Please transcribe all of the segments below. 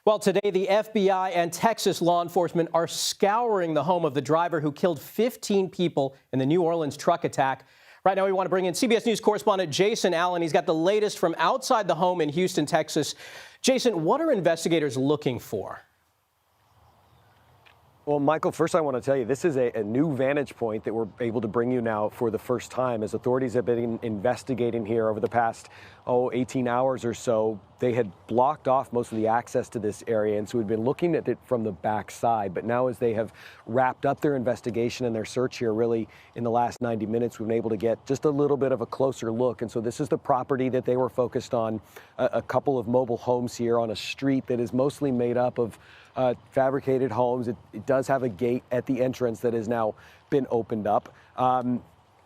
Well, today the FBI and Texas law enforcement are scouring the home of the driver who killed 15 people in the New Orleans truck attack. Right now we want to bring in CBS News correspondent Jason Allen. He's got the latest from outside the home in Houston, Texas. Jason, what are investigators looking for? Well, Michael, first I want to tell you, this is a new vantage point that we're able to bring you now for the first time. As authorities have been investigating here over the past, 18 hours or so, they had blocked off most of the access to this area, and so we'd been looking at it from the back side. But now as they have wrapped up their investigation and their search here, really in the last 90 minutes, we've been able to get just a little bit of a closer look. And so this is the property that they were focused on, a couple of mobile homes here on a street that is mostly made up of fabricated homes. It does have a gate at the entrance that has now been opened up.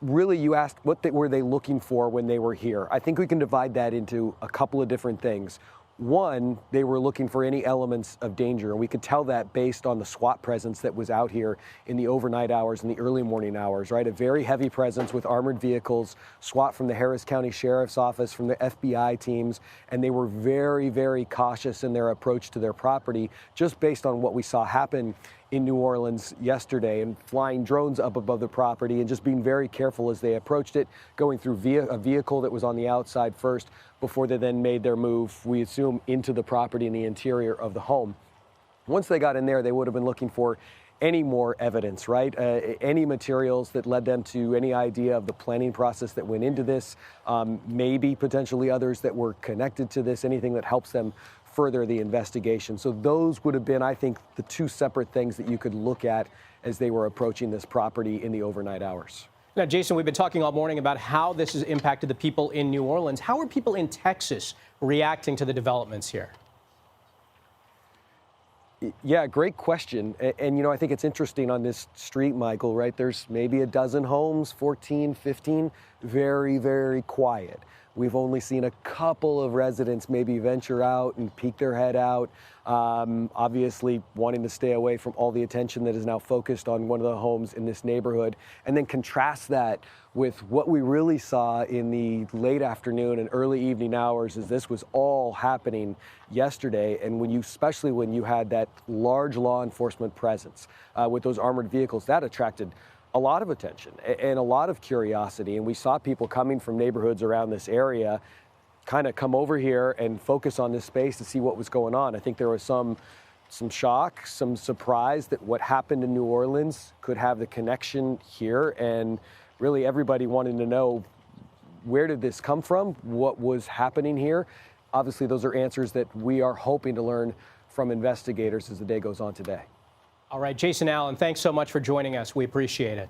Really, you asked were they looking for when they were here. I think we can divide that into a couple of different things. One, they were looking for any elements of danger, and we could tell that based on the SWAT presence that was out here in the overnight hours and the early morning hours, right? A very heavy presence with armored vehicles, SWAT from the Harris County Sheriff's Office, from the FBI teams, and they were very, very cautious in their approach to their property, just based on what we saw happen in New Orleans yesterday, and flying drones up above the property and just being very careful as they approached it, going through a vehicle that was on the outside first before they then made their move, we assume, into the property in the interior of the home. Once they got in there, they would have been looking for any more evidence, right? Any materials that led them to any idea of the planning process that went into this, maybe potentially others that were connected to this, anything that helps them further the investigation. So those would have been, I think, the two separate things that you could look at as they were approaching this property in the overnight hours. Now, Jason, we've been talking all morning about how this has impacted the people in New Orleans. How are people in Texas reacting to the developments here? Yeah, great question. And, I think it's interesting on this street, Michael, right? There's maybe a dozen homes, 14, 15, very, very quiet. We've only seen a couple of residents maybe venture out and peek their head out, obviously wanting to stay away from all the attention that is now focused on one of the homes in this neighborhood. And then contrast that with what we really saw in the late afternoon and early evening hours as this was all happening yesterday. And especially when you had that large law enforcement presence with those armored vehicles, that attracted a lot of attention and a lot of curiosity. And we saw people coming from neighborhoods around this area kind of come over here and focus on this space to see what was going on. I think there was some shock, some surprise that what happened in New Orleans could have the connection here, and really everybody wanting to know, where did this come from? What was happening here? Obviously, those are answers that we are hoping to learn from investigators as the day goes on today. All right, Jason Allen, thanks so much for joining us. We appreciate it.